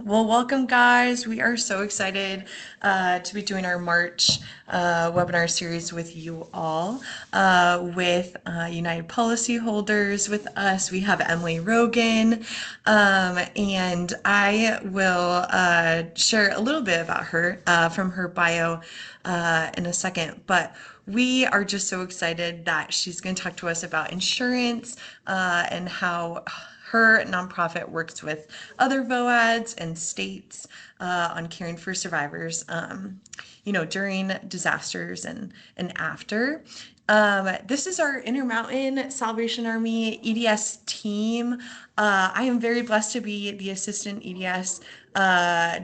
Well, welcome, guys. We are so excited to be doing our March webinar series with you all, with United policyholders with us. We have Emily Rogan, and I will share a little bit about her from her bio in a second. But we are just so excited that she's going to talk to us about insurance and how her nonprofit works with other VOADs and states on caring for survivors, during disasters and after. This is our Intermountain Salvation Army EDS team. I am very blessed to be the assistant EDS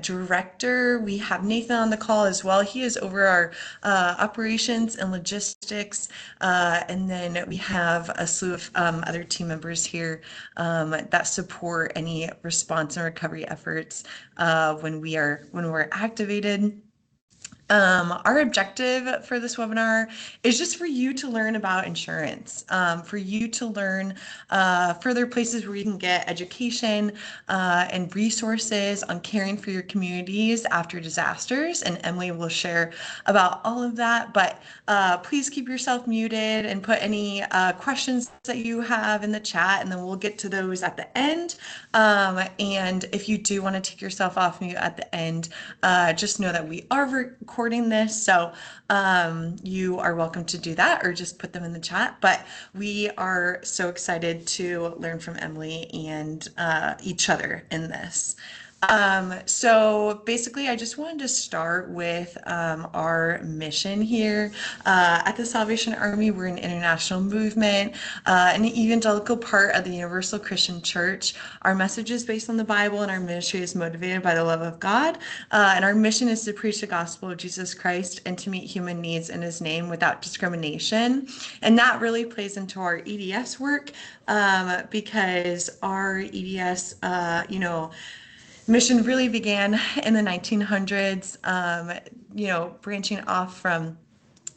director. We have Nathan on the call as well. He is over our operations and logistics. And then we have a slew of other team members here that support any response and recovery efforts when we're activated. Our objective for this webinar is just for you to learn about insurance, for you to learn further places where you can get education and resources on caring for your communities after disasters. And Emily will share about all of that. But please keep yourself muted and put any questions that you have in the chat, and then we'll get to those at the end. And if you do want to take yourself off mute at the end, just know that we are recording this, so you are welcome to do that or just put them in the chat. But we are so excited to learn from Emily and each other in this. So basically, I just wanted to start with our mission here. At the Salvation Army, we're an international movement, an evangelical part of the Universal Christian Church. Our message is based on the Bible, and our ministry is motivated by the love of God. And our mission is to preach the gospel of Jesus Christ and to meet human needs in his name without discrimination. And that really plays into our EDS work because our EDS, mission really began in the 1900s, branching off from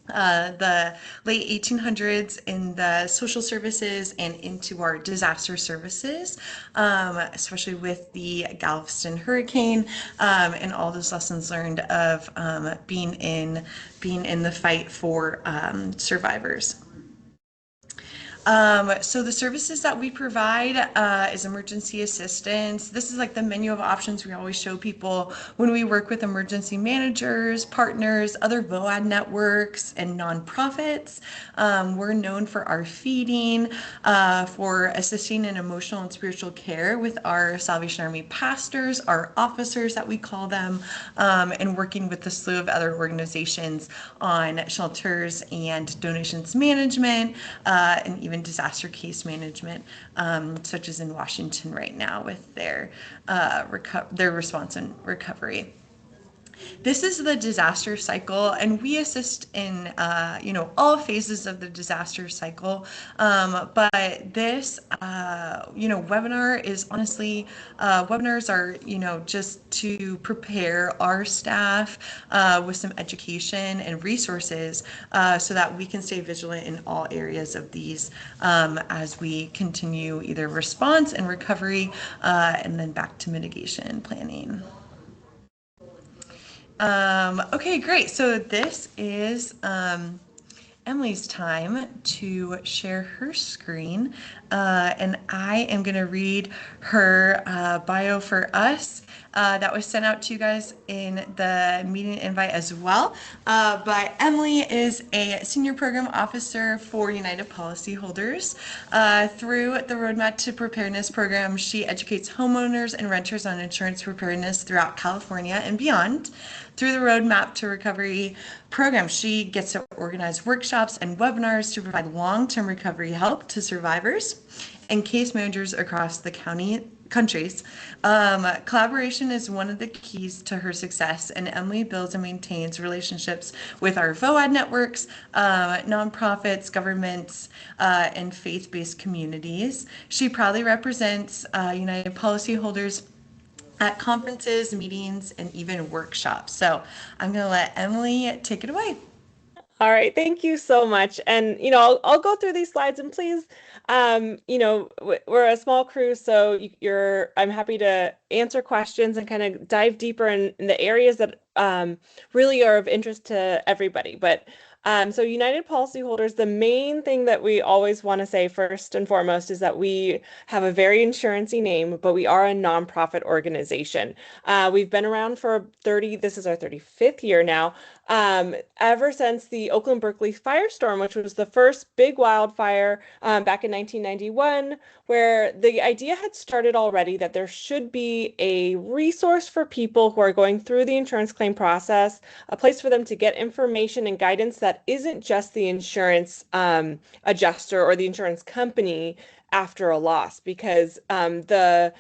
the late 1800s in the social services and into our disaster services, especially with the Galveston hurricane and all those lessons learned of being in the fight for survivors. So the services that we provide is emergency assistance. This is like the menu of options we always show people when we work with emergency managers, partners, other VOAD networks, and nonprofits. We're known for our feeding, for assisting in emotional and spiritual care with our Salvation Army pastors, our officers that we call them, and working with a slew of other organizations on shelters and donations management, and even disaster case management, such as in Washington right now with their response and recovery. This is the disaster cycle, and we assist in all phases of the disaster cycle. But this webinar is honestly webinars are just to prepare our staff with some education and resources so that we can stay vigilant in all areas of these as we continue either response and recovery and then back to mitigation planning. Okay, great. So this is Emily's time to share her screen, and I am going to read her bio for us. That was sent out to you guys in the meeting invite as well. But Emily is a senior program officer for United Policyholders. Through the Roadmap to Preparedness program, she educates homeowners and renters on insurance preparedness throughout California and beyond. Through the Roadmap to Recovery program, she gets to organize workshops and webinars to provide long-term recovery help to survivors and case managers across the countries. Collaboration is one of the keys to her success, and Emily builds and maintains relationships with our VOAD networks, nonprofits, governments, and faith-based communities. She proudly represents United Policyholders at conferences, meetings, and even workshops. So I'm going to let Emily take it away. All right, thank you so much. And I'll go through these slides and please, we're a small crew, so I'm happy to answer questions and kind of dive deeper in the areas that really are of interest to everybody. But so United Policyholders, the main thing that we always want to say first and foremost is that we have a very insurancy name, but we are a nonprofit organization. We've been around for this is our 35th year now, ever since the Oakland Berkeley firestorm, which was the first big wildfire back in 1991, where the idea had started already that there should be a resource for people who are going through the insurance claim process, a place for them to get information and guidance that isn't just the insurance adjuster or the insurance company after a loss, because the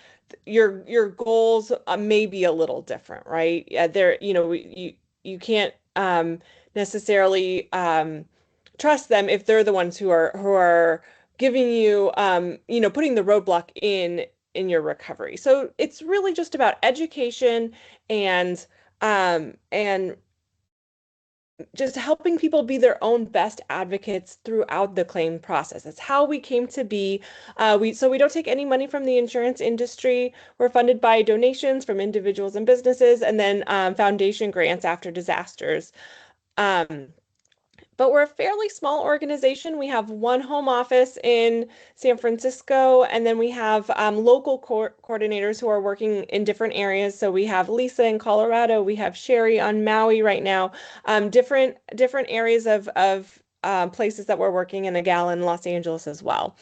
your goals may be a little different, right? Yeah, you can't necessarily trust them if they're the ones who are giving you putting the roadblock in your recovery. So it's really just about education and just helping people be their own best advocates throughout the claim process. That's how we came to be. We don't take any money from the insurance industry. We're funded by donations from individuals and businesses, and then foundation grants after disasters. Um, but we're a fairly small organization. We have one home office in San Francisco, and then we have local coordinators who are working in different areas. So we have Lisa in Colorado, we have Sherry on Maui right now, different areas of places that we're working in, a gal in Los Angeles as well.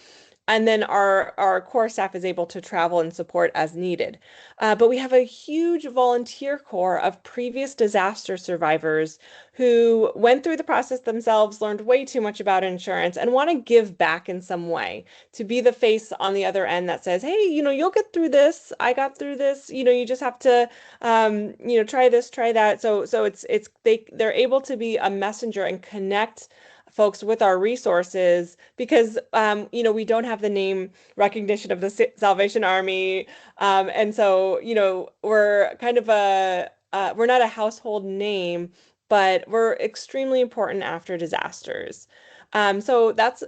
And then our core staff is able to travel and support as needed. But we have a huge volunteer core of previous disaster survivors who went through the process themselves, learned way too much about insurance, and want to give back in some way to be the face on the other end that says, hey, you'll get through this. I got through this. You just have to, try this, try that. So they're able to be a messenger and connect folks with our resources because we don't have the name recognition of the Salvation Army, and so we're kind of we're not a household name, but we're extremely important after disasters. So that's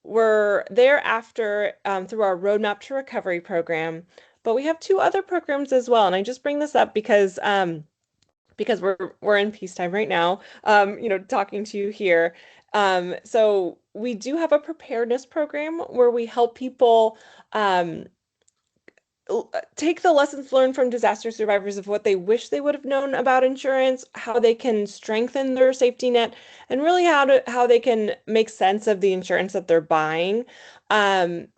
we're there after through our Roadmap to Recovery program, but we have two other programs as well, and I just bring this up because we're in peacetime right now, talking to you here. So we do have a preparedness program where we help people take the lessons learned from disaster survivors of what they wish they would have known about insurance, how they can strengthen their safety net, and really how they can make sense of the insurance that they're buying. Um,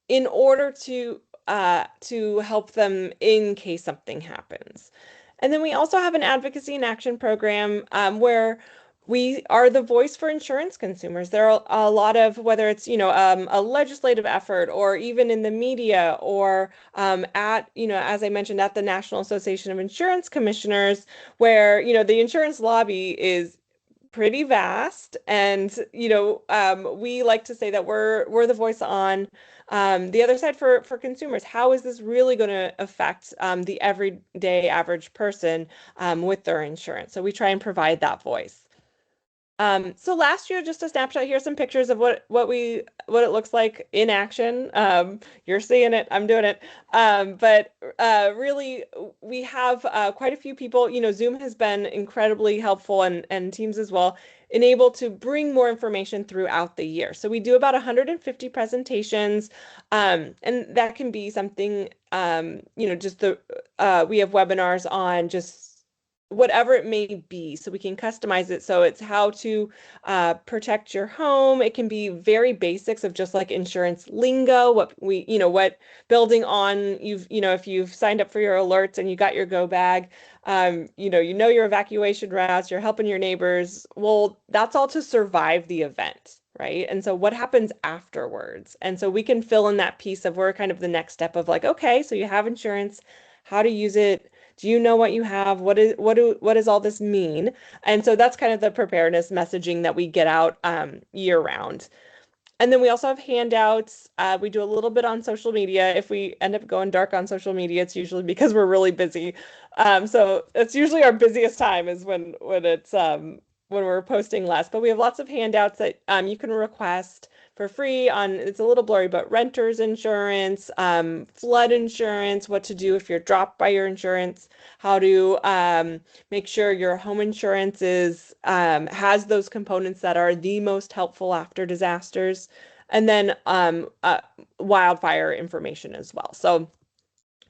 in order to help them in case something happens. And then we also have an advocacy and action program where we are the voice for insurance consumers. There are a lot of, whether it's, a legislative effort or even in the media or as I mentioned, at the National Association of Insurance Commissioners, where, the insurance lobby is pretty vast. And, we like to say that we're the voice on the other side for consumers. How is this really going to affect the everyday average person with their insurance? So we try and provide that voice. So last year, just a snapshot, here's some pictures of what it looks like in action. You're seeing it, I'm doing it. But really, we have quite a few people. Zoom has been incredibly helpful, and Teams as well, enabled to bring more information throughout the year. So we do about 150 presentations, and that can be something, just we have webinars on just whatever it may be, so we can customize it. So it's how to protect your home. It can be very basics of just like insurance lingo, what building on if you've signed up for your alerts and you got your go bag, your evacuation routes, you're helping your neighbors. Well, that's all to survive the event, right? And so what happens afterwards? And so we can fill in that piece of we're kind of the next step of like, okay, so you have insurance, how to use it. Do you know what you have? What does all this mean? And so that's kind of the preparedness messaging that we get out year round. And then we also have handouts. We do a little bit on social media. If we end up going dark on social media, it's usually because we're really busy. So it's usually our busiest time is when it's we're posting less, but we have lots of handouts that you can request for free on, it's a little blurry, but renter's insurance, flood insurance, what to do if you're dropped by your insurance, how to make sure your home insurance has those components that are the most helpful after disasters, and then wildfire information as well. So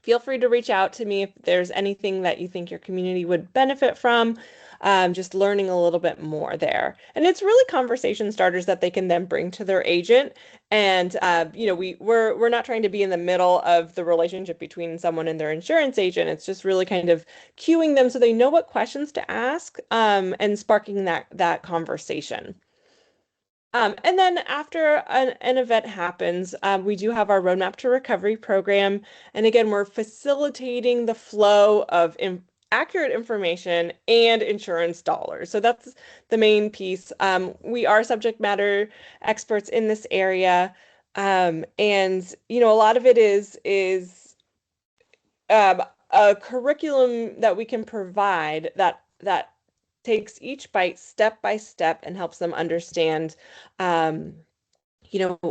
feel free to reach out to me if there's anything that you think your community would benefit from, just learning a little bit more there. And it's really conversation starters that they can then bring to their agent. And we're not trying to be in the middle of the relationship between someone and their insurance agent. It's just really kind of cueing them so they know what questions to ask, and sparking that conversation. And then after an event happens, we do have our Roadmap to Recovery program. And again, we're facilitating the flow of accurate information and insurance dollars. So that's the main piece. We are subject matter experts in this area. And a lot of it is um, a curriculum that we can provide that takes each bite step by step and helps them understand um,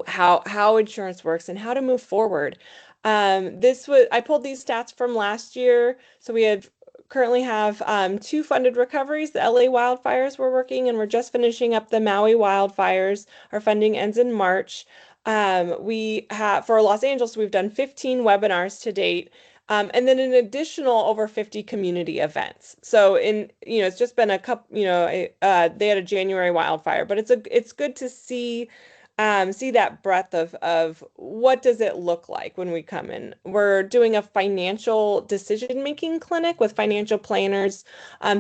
how insurance works and how to move forward. This was I pulled these stats from last year. So we currently have two funded recoveries. The LA wildfires we're working, and we're just finishing up the Maui wildfires. Our funding ends in March. We have for Los Angeles, we've done 15 webinars to date. And then an additional over 50 community events. So it's just been a couple, they had a January wildfire, but it's good to see that breadth of what does it look like when we come in. We're doing a financial decision-making clinic with financial planners.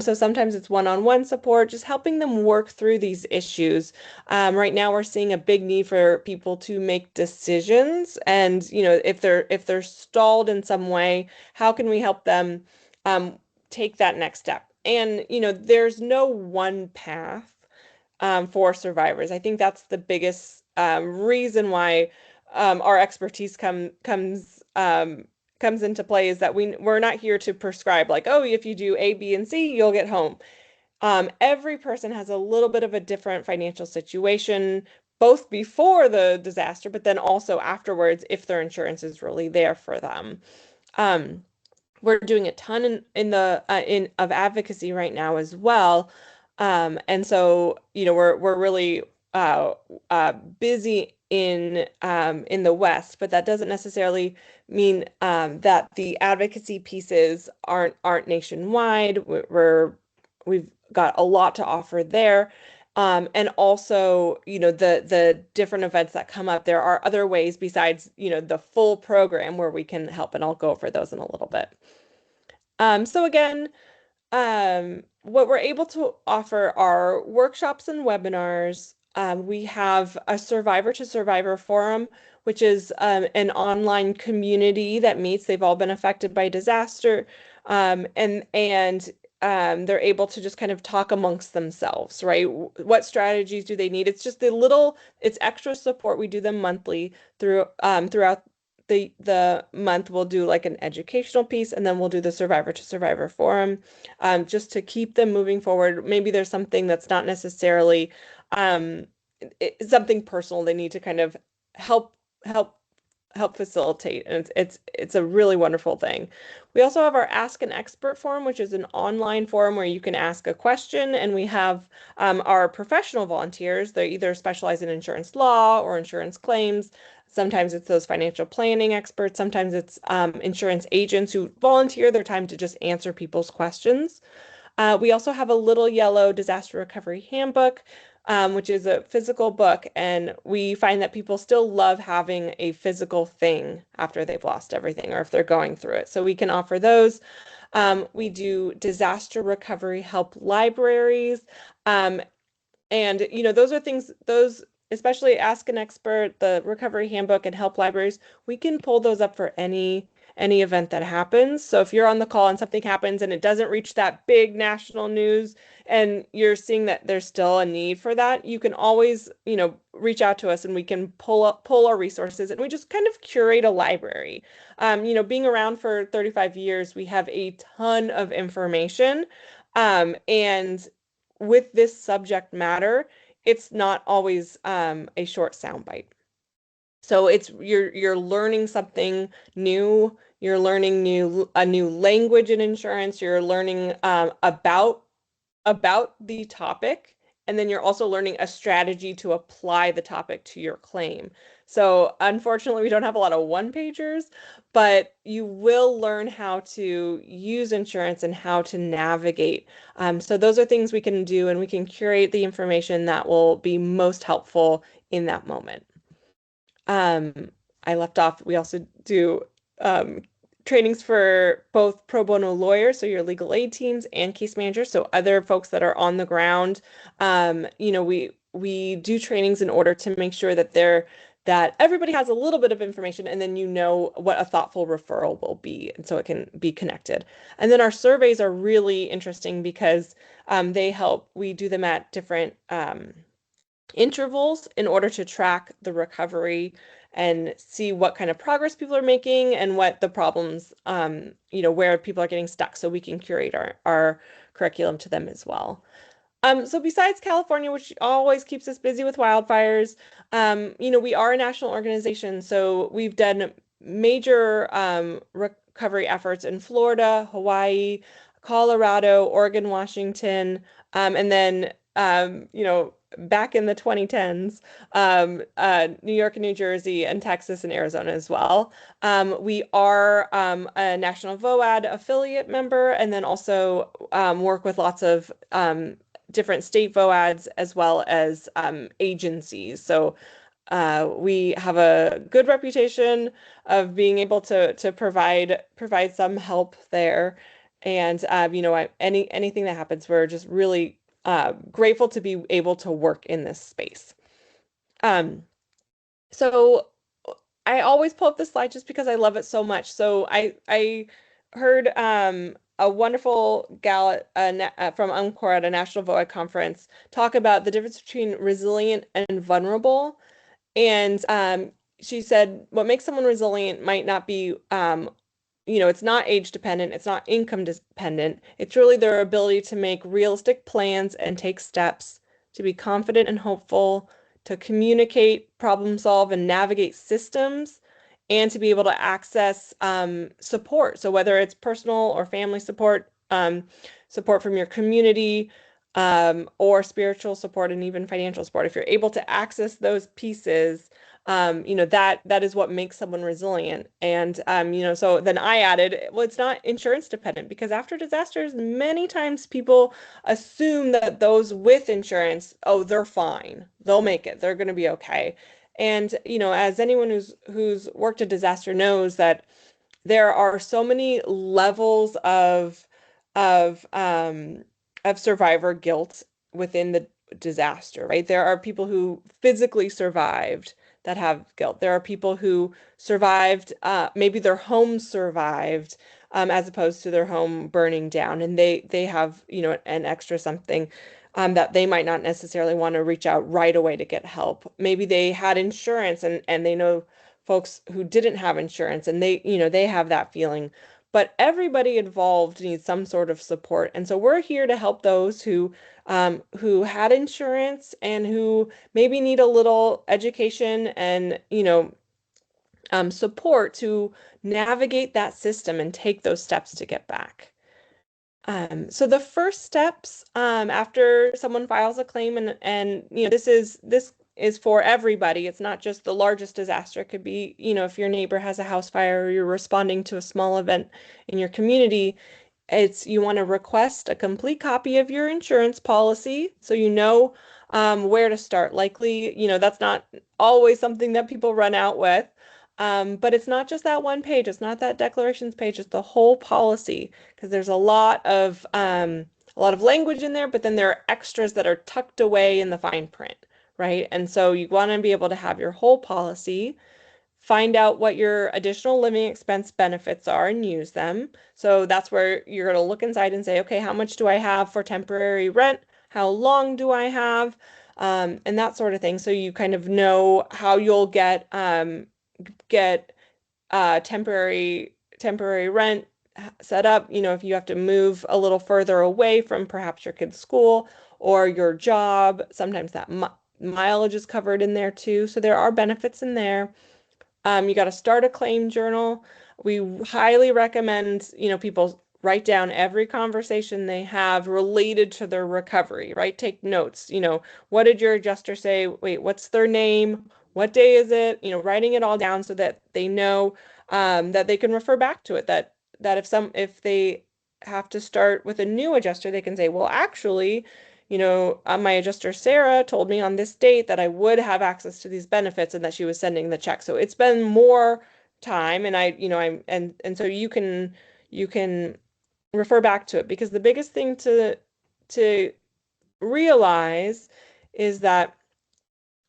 So sometimes it's one-on-one support, just helping them work through these issues. Right now we're seeing a big need for people to make decisions, and if they're stalled in some way, how can we help them take that next step? And there's no one path for survivors. I think that's the biggest reason why our expertise comes into play, is that we're not here to prescribe like, oh, if you do A, B, and C, you'll get home. Every person has a little bit of a different financial situation, both before the disaster, but then also afterwards, if their insurance is really there for them. Um, we're doing a ton in the in of advocacy right now as well. And so, we're really busy in the West, but that doesn't necessarily mean that the advocacy pieces aren't nationwide. We've got a lot to offer there. And also, the different events that come up, there are other ways besides, the full program where we can help, and I'll go over those in a little bit. So again, what we're able to offer are workshops and webinars. We have a Survivor to Survivor forum, which is an online community that meets. They've all been affected by disaster, and they're able to just kind of talk amongst themselves, right? What strategies do they need? It's just it's extra support. We do them monthly throughout the month. We'll do like an educational piece, and then we'll do the Survivor to Survivor forum, just to keep them moving forward. Maybe there's something that's not necessarily um, something personal they need to kind of help help help facilitate, and it's a really wonderful thing. We also have our Ask an Expert forum, which is an online forum where you can ask a question, and we have our professional volunteers. They either specialize in insurance law or insurance claims. Sometimes it's those financial planning experts. Sometimes it's insurance agents who volunteer their time to just answer people's questions. We also have a Little Yellow Disaster Recovery Handbook, which is a physical book, and we find that people still love having a physical thing after they've lost everything or if they're going through it. So we can offer those. We do disaster recovery help libraries. And those are things, those especially Ask an Expert, the Recovery Handbook, and Help Libraries, we can pull those up for any event that happens. So if you're on the call and something happens and it doesn't reach that big national news, and you're seeing that there's still a need for that, you can always, reach out to us, and we can pull our resources, and we just kind of curate a library. Being around for 35 years, we have a ton of information. And with this subject matter, it's not always a short soundbite. So it's you're learning something new. You're learning a new language in insurance. You're learning about the topic, and then you're also learning a strategy to apply the topic to your claim. So unfortunately, we don't have a lot of one-pagers, but you will learn how to use insurance and how to navigate. So those are things we can do, and we can curate the information that will be most helpful in that moment. Um, I left off, we also do um, trainings for both pro bono lawyers, so your legal aid teams, and case managers, so other folks that are on the ground. We do trainings in order to make sure that everybody has a little bit of information, and then you know what a thoughtful referral will be, and so it can be connected. And then our surveys are really interesting because they help. We do them at different intervals in order to track the recovery and see what kind of progress people are making and what the problems, where people are getting stuck, so we can curate our curriculum to them as well. So besides California, which always keeps us busy with wildfires, we are a national organization, so we've done major recovery efforts in Florida, Hawaii, Colorado, Oregon, Washington, and then back in the 2010s, New York and New Jersey and Texas and Arizona as well. We are a National VOAD affiliate member, and then also work with lots of different state VOADs as well as agencies. So we have a good reputation of being able to provide some help there. And anything that happens, we're just really grateful to be able to work in this space. Um, so I always pull up this slide just because I love it so much. So I heard a wonderful gal from UMCOR at a National VOAD conference talk about the difference between resilient and vulnerable. And she said what makes someone resilient might not be it's not age dependent, it's not income dependent. It's really their ability to make realistic plans and take steps, to be confident and hopeful, to communicate, problem solve, and navigate systems, and to be able to access support. So whether it's personal or family support, support from your community, or spiritual support and even financial support. If you're able to access those pieces, that is what makes someone resilient. And so then I added, well, it's not insurance dependent, because after disasters, many times people assume that those with insurance, oh, they're fine, they'll make it, they're going to be okay. And as anyone who's worked a disaster knows, that there are so many levels of um of survivor guilt within the disaster, right? There are people who physically survived that have guilt. There are people who survived, maybe their home survived, as opposed to their home burning down, and they have, an extra something that they might not necessarily want to reach out right away to get help. Maybe they had insurance, and they know folks who didn't have insurance, and they have that feeling. But everybody involved needs some sort of support. And so we're here to help those who had insurance and who maybe need a little education and, support to navigate that system and take those steps to get back. So the first steps after someone files a claim, and this is for everybody. It's not just the largest disaster. It could be, if your neighbor has a house fire or you're responding to a small event in your community, you want to request a complete copy of your insurance policy so you know where to start. Likely, that's not always something that people run out with. But it's not just that one page. It's not that declarations page. It's the whole policy, because there's a lot of language in there, but then there are extras that are tucked away in the fine print, right? And so you want to be able to have your whole policy, find out what your additional living expense benefits are and use them. So that's where you're going to look inside and say, okay, how much do I have for temporary rent? How long do I have? And that sort of thing. So you kind of know how you'll get temporary rent set up, if you have to move a little further away from perhaps your kid's school or your job, sometimes that mileage is covered in there too. So there are benefits in there. You got to start a claim journal. We highly recommend, people write down every conversation they have related to their recovery, right? Take notes. What did your adjuster say? Wait, what's their name? What day is it? Writing it all down so that they know that they can refer back to it. That if they have to start with a new adjuster, they can say, well, actually, my adjuster Sarah told me on this date that I would have access to these benefits and that she was sending the check. So it's been more time, and so you can refer back to it, because the biggest thing to realize is that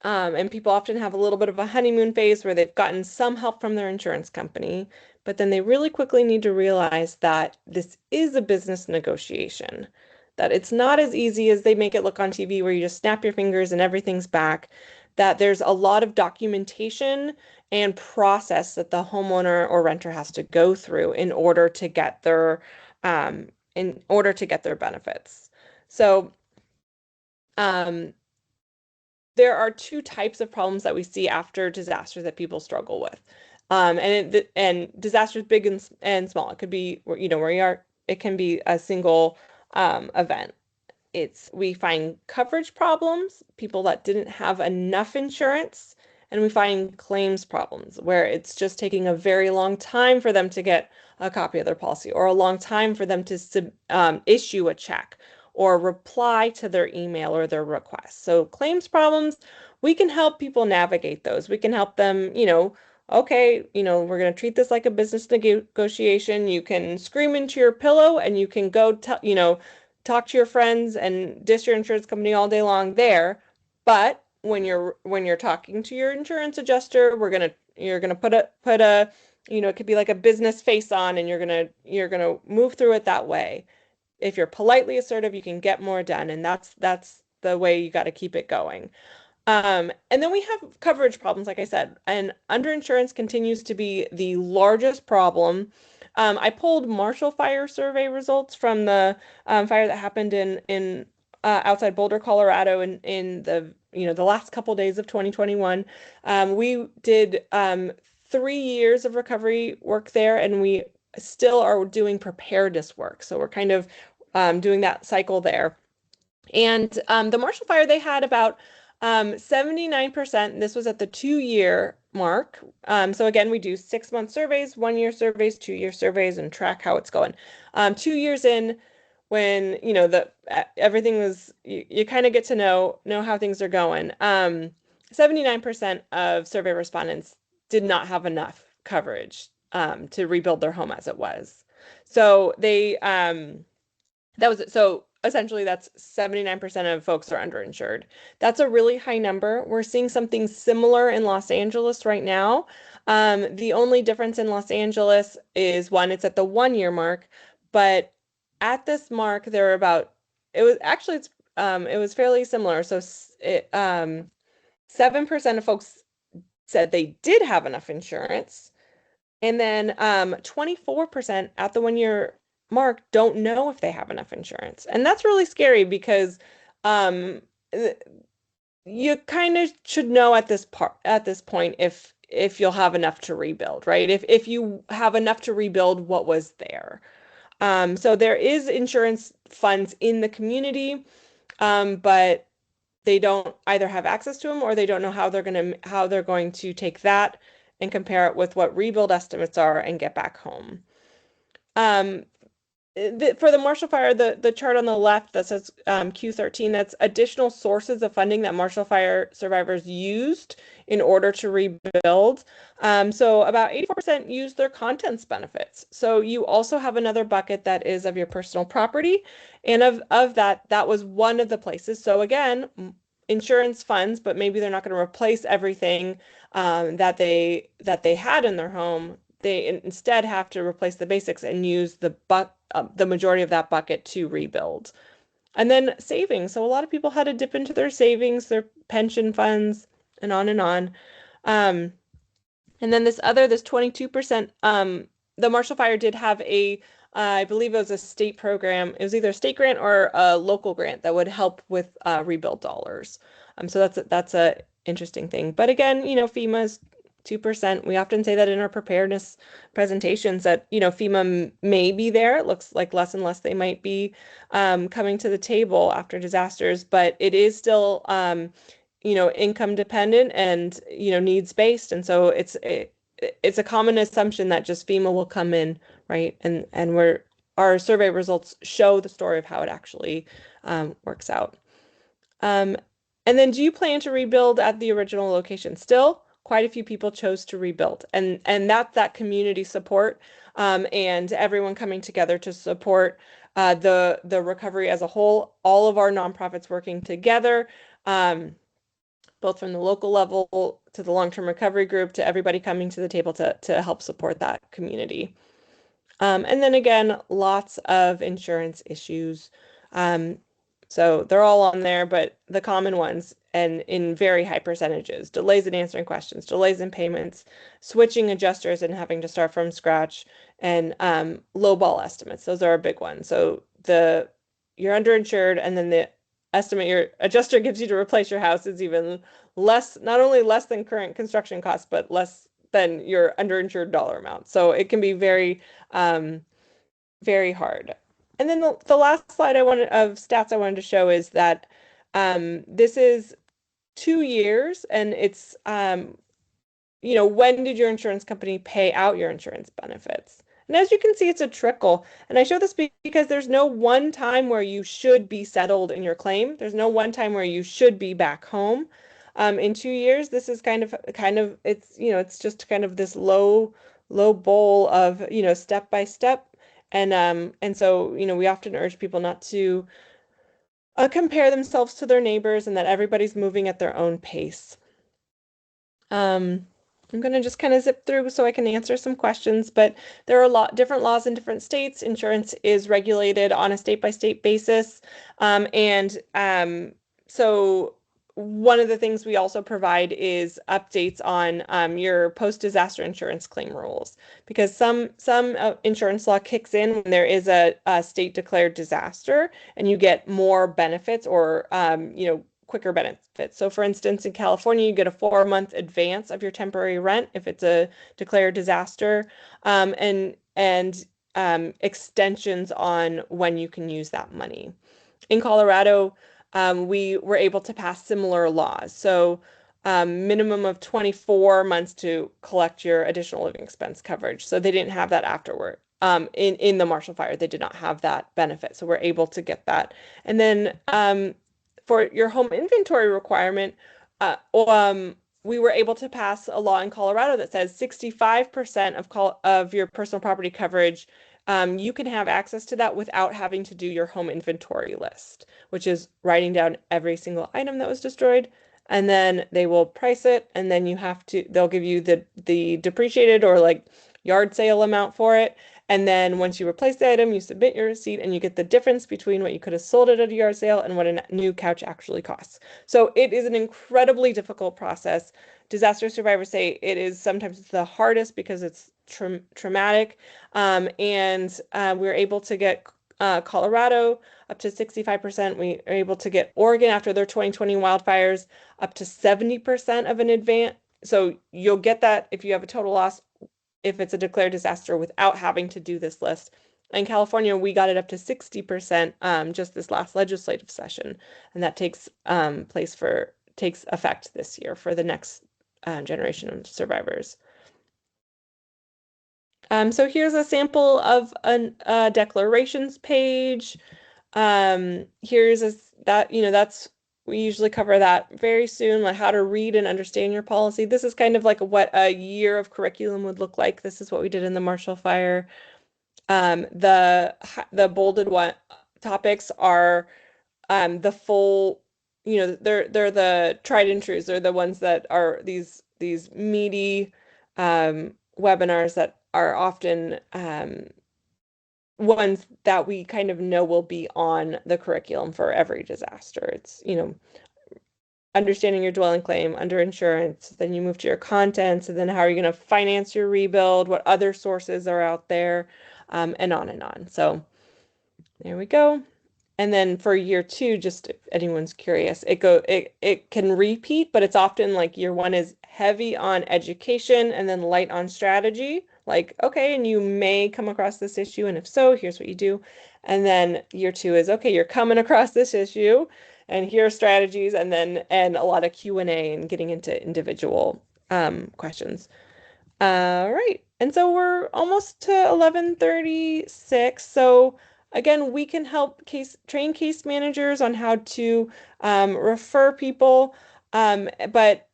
and people often have a little bit of a honeymoon phase where they've gotten some help from their insurance company, but then they really quickly need to realize that this is a business negotiation, that it's not as easy as they make it look on TV where you just snap your fingers and everything's back, that there's a lot of documentation and process that the homeowner or renter has to go through in order to get their benefits. So, um, there are two types of problems that we see after disasters that people struggle with. And disasters big and small. It could be, where you are, it can be a single event. We find coverage problems, people that didn't have enough insurance, and we find claims problems where it's just taking a very long time for them to get a copy of their policy, or a long time for them to issue a check or reply to their email or their request. So claims problems, we can help people navigate those. We can help them, okay, we're going to treat this like a business negotiation. You can scream into your pillow and you can go tell, talk to your friends and diss your insurance company all day long there. But when you're talking to your insurance adjuster, you're gonna put a it could be like a business face on, and you're gonna move through it that way. If you're politely assertive, you can get more done, and that's the way you got to keep it going. And then we have coverage problems, like I said, and underinsurance continues to be the largest problem. I pulled Marshall Fire survey results from the fire that happened in outside Boulder, Colorado, in the last couple days of 2021. We did 3 years of recovery work there, and we still are doing preparedness work. So we're kind of doing that cycle there. And the Marshall Fire, they had about 79%. This was at the 2-year mark. So again, we do 6-month surveys, 1-year surveys, 2-year surveys, and track how it's going. 2 years in, when everything was, you kind of get to know how things are going. 79% of survey respondents did not have enough coverage to rebuild their home as it was. So essentially that's 79% of folks are underinsured. That's a really high number. We're seeing something similar in Los Angeles right now. The only difference in Los Angeles is, one, it's at the 1-year mark, but at this mark there are it was fairly similar. So 7% of folks said they did have enough insurance. And then 24% at the 1-year mark don't know if they have enough insurance. And that's really scary, because um, you kind of should know at this point if you'll have enough to rebuild, right? If you have enough to rebuild what was there. So there is insurance funds in the community, but they don't either have access to them, or they don't know how they're going to take that and compare it with what rebuild estimates are and get back home. For the Marshall Fire, the chart on the left that says Q13, that's additional sources of funding that Marshall Fire survivors used in order to rebuild. So about 84% used their contents benefits. So you also have another bucket that is of your personal property, and of that was one of the places. So again, insurance funds, but maybe they're not going to replace everything that they had in their home. They instead have to replace the basics and use the majority of that bucket to rebuild. And then savings. So a lot of people had to dip into their savings, their pension funds, and on and on. And then this 22%, the Marshall Fire did have a I believe it was a state program. It was either a state grant or a local grant that would help with rebuild dollars. So that's a interesting thing. But again, FEMA's 2%. We often say that in our preparedness presentations that, FEMA may be there. It looks like less and less they might be coming to the table after disasters, but it is still income dependent and, needs based. And so it's a common assumption that just FEMA will come in, right? And our survey results show the story of how it actually works out. Um, and then do you plan to rebuild at the original location? Still, quite a few people chose to rebuild. And that's that community support and everyone coming together to support the recovery as a whole. All of our nonprofits working together, both from the local level to the long-term recovery group to everybody coming to the table to help support that community. And then again, lots of insurance issues. Um, so they're all on there, but the common ones and in very high percentages, delays in answering questions, delays in payments, switching adjusters and having to start from scratch, and lowball estimates. Those are a big one. So you're underinsured, and then the estimate your adjuster gives you to replace your house is even less, not only less than current construction costs, but less than your underinsured dollar amount. So it can be um, very hard. And then the last slide of stats I wanted to show is that this is 2 years, and it's when did your insurance company pay out your insurance benefits? And as you can see, it's a trickle. And I show this because there's no one time where you should be settled in your claim. There's no one time where you should be back home. In 2 years, this is it's just kind of this low bowl of, step by step. And so, we often urge people not to compare themselves to their neighbors and that everybody's moving at their own pace. I'm going to just kind of zip through so I can answer some questions, but there are a lot different laws in different states. Insurance is regulated on a state-by-state basis. So one of the things we also provide is updates on your post-disaster insurance claim rules, because some insurance law kicks in when there is a state declared disaster and you get more benefits or quicker benefits. So for instance, in California, you get a 4-month advance of your temporary rent if it's a declared disaster, and extensions on when you can use that money. In Colorado, we were able to pass similar laws. So minimum of 24 months to collect your additional living expense coverage. So they didn't have that afterward. In the Marshall Fire, they did not have that benefit. So we're able to get that. And then for your home inventory requirement, we were able to pass a law in Colorado that says 65% of your personal property coverage, you can have access to that without having to do your home inventory list, which is writing down every single item that was destroyed. And then they will price it, and then they'll give you the depreciated or like yard sale amount for it. And then once you replace the item, you submit your receipt and you get the difference between what you could have sold it at a yard sale and what a new couch actually costs. So it is an incredibly difficult process. Disaster survivors say it is sometimes the hardest because it's traumatic. We're able to get Colorado up to 65%. We are able to get Oregon after their 2020 wildfires up to 70% of an advance. So you'll get that if you have a total loss if it's a declared disaster without having to do this list. In California, we got it up to 60% just this last legislative session, and that takes effect this year for the next generation of survivors. So here's a sample of a declarations page. We usually cover that very soon, like how to read and understand your policy. This is kind of like what a year of curriculum would look like. This is what we did in the Marshall Fire. The bolded topics are the full, they're the tried and trues. They're the ones that are these meaty webinars that are often ones that we kind of know will be on the curriculum for every disaster. It's, understanding your dwelling claim under insurance, then you move to your contents, and then how are you going to finance your rebuild, what other sources are out there. and on and on. So there we go. And then for year two, just if anyone's curious, it can repeat, but it's often like year one is heavy on education and then light on strategy. Like, okay, and you may come across this issue, and if so, here's what you do. And then year two is, okay, you're coming across this issue, and here are strategies, and then a lot of Q&A and getting into individual questions. Right. And so we're almost to 11:36. So again, we can help train case managers on how to refer people. But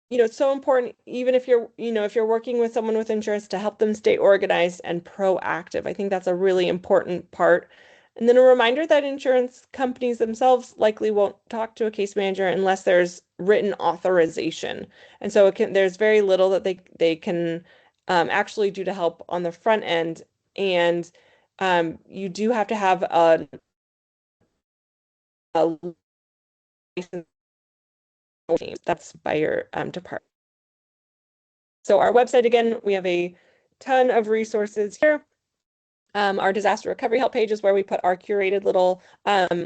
it's so important, even if if you're working with someone with insurance, to help them stay organized and proactive. I think that's a really important part. And then a reminder that insurance companies themselves likely won't talk to a case manager unless there's written authorization. And so there's very little that they can actually do to help on the front end. And you do have to have a license team that's by your department. So our website, again, we have a ton of resources here. Our disaster recovery help page is where we put our curated little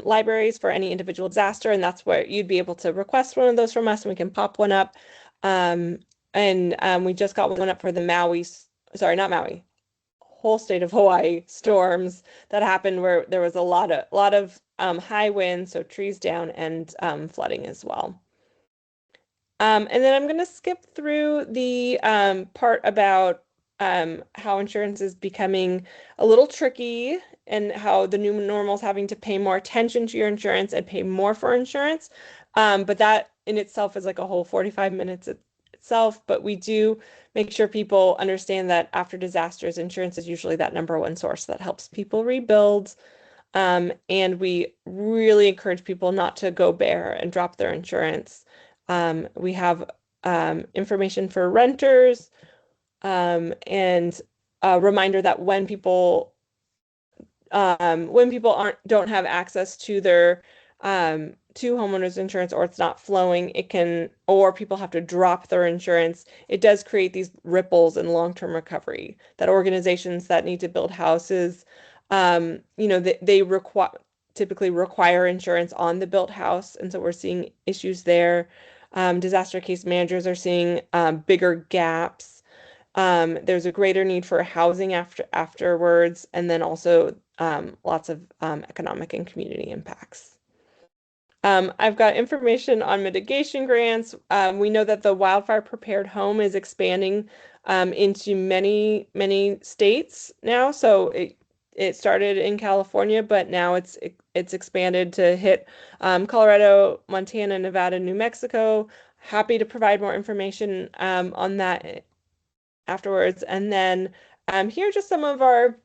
libraries for any individual disaster, and that's where you'd be able to request one of those from us, and we can pop one up. We just got one up for the not Maui, whole state of Hawaii storms that happened where there was a lot of high winds, so trees down, and flooding as well. And then I'm going to skip through the part about how insurance is becoming a little tricky and how the new normal is having to pay more attention to your insurance and pay more for insurance. But that in itself is like a whole 45 minutes itself. But we do make sure people understand that after disasters, insurance is usually that number one source that helps people rebuild. And we really encourage people not to go bare and drop their insurance. We have information for renters and a reminder that when people don't have access to their to homeowners insurance, or it's not flowing, or people have to drop their insurance, it does create these ripples in long-term recovery that organizations that need to build houses, they typically require insurance on the built house. And so we're seeing issues there. Disaster case managers are seeing bigger gaps. There's a greater need for housing afterwards, and then also lots of economic and community impacts. I've got information on mitigation grants. We know that the wildfire prepared home is expanding into many, many states now. So it started in California, but now it's expanded to hit Colorado, Montana, Nevada, New Mexico. Happy to provide more information on that afterwards. And then here are just some of our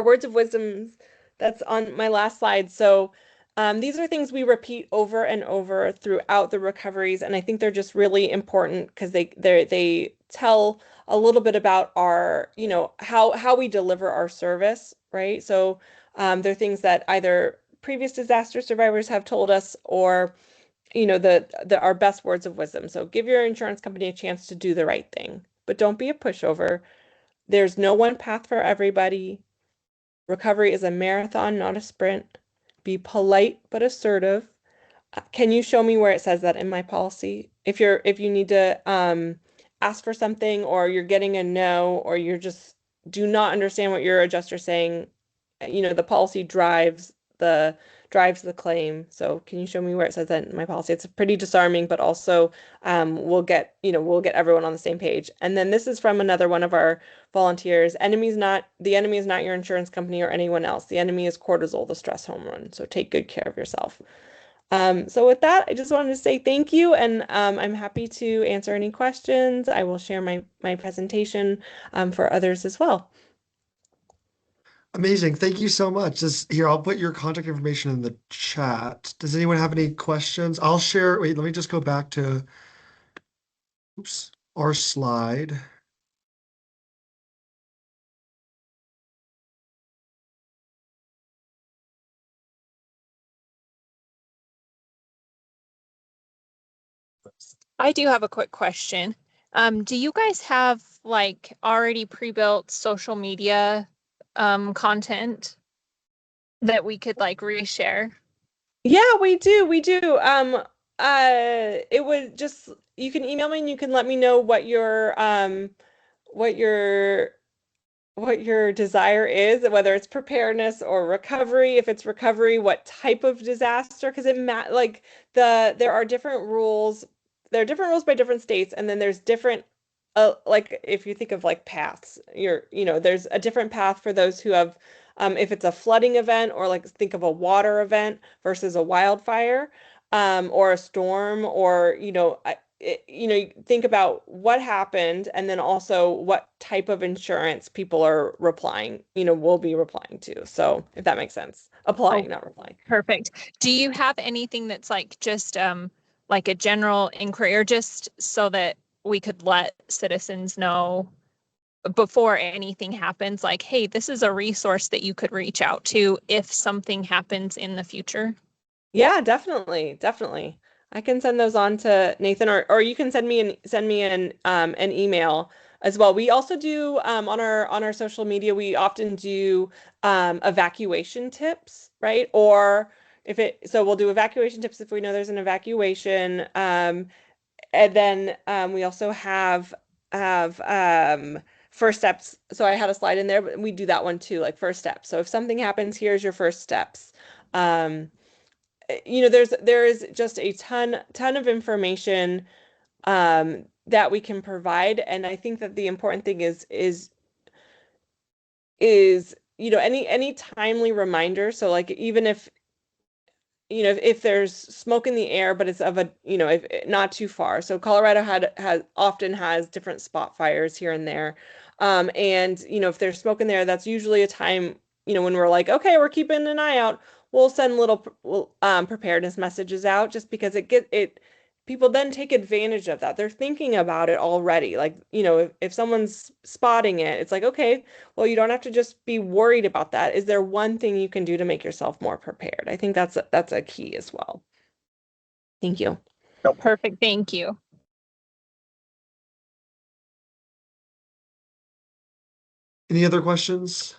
words of wisdom that's on my last slide. So these are things we repeat over and over throughout the recoveries, and I think they're just really important because they tell a little bit about our, how we deliver our service, right? So they're things that either previous disaster survivors have told us, or our best words of wisdom. So give your insurance company a chance to do the right thing, but don't be a pushover. There's no one path for everybody. Recovery is a marathon, not a sprint. Be polite but assertive. Can you show me where it says that in my policy? If you need to ask for something, or you're getting a no, or you're just do not understand what your adjuster's saying, the policy drives the claim. So can you show me where it says that in my policy? It's pretty disarming, but also we'll get everyone on the same page. And then this is from another one of our volunteers. The enemy is not your insurance company or anyone else. The enemy is cortisol, the stress hormone. So take good care of yourself. So with that, I just wanted to say thank you, and I'm happy to answer any questions. I will share my presentation for others as well. Amazing. Thank you so much. Here, I'll put your contact information in the chat. Does anyone have any questions? I'll share. Wait, let me just go back to, oops, our slide. I do have a quick question. Do you guys have like already pre-built social media content that we could like reshare? Yeah, we do. We do. It would just, you can email me and you can let me know what your what your desire is, whether it's preparedness or recovery. If it's recovery, what type of disaster? Because like there are different rules. There are different rules by different states, and then there's different like if you think of like paths, there's a different path for those who have if it's a flooding event, or like think of a water event versus a wildfire, or a storm, or think about what happened, and then also what type of insurance people are replying, will be replying to. So if that makes sense, applying, not replying. Perfect. Do you have anything that's like just like a general inquiry, or just so that we could let citizens know before anything happens, like, hey, this is a resource that you could reach out to if something happens in the future? Yeah, definitely, definitely. I can send those on to Nathan, or you can send me an email as well. We also do on our social media, we often do evacuation tips, right? Or so we'll do evacuation tips if we know there's an evacuation. And then we also have first steps. So I had a slide in there, but we do that one too, like first steps. So if something happens, here's your first steps. There is just a ton of information that we can provide, and I think that the important thing is any timely reminder. So like even if if there's smoke in the air, but it's of a, if not too far. So Colorado often has different spot fires here and there. And if there's smoke in there, that's usually a time, when we're like, okay, we're keeping an eye out. We'll send little preparedness messages out, just because people then take advantage of that. They're thinking about it already. Like, if someone's spotting it, it's like, okay, well, you don't have to just be worried about that. Is there one thing you can do to make yourself more prepared? I think that's a key as well. Thank you. Perfect. Thank you. Any other questions?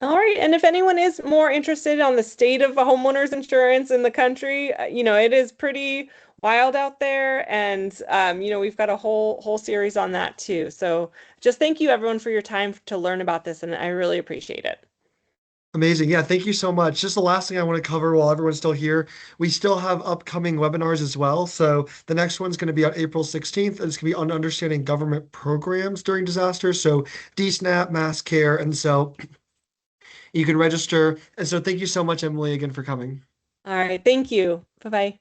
All right. And if anyone is more interested on the state of homeowners insurance in the country, it is pretty wild out there. And, we've got a whole series on that too. So just thank you everyone for your time to learn about this. And I really appreciate it. Amazing. Yeah, thank you so much. Just the last thing I want to cover while everyone's still here, we still have upcoming webinars as well. So the next one's going to be on April 16th, and it's going to be on understanding government programs during disasters. So DSNAP, mass care. And so you can register. And so thank you so much, Emily, again for coming. All right. Thank you. Bye-bye.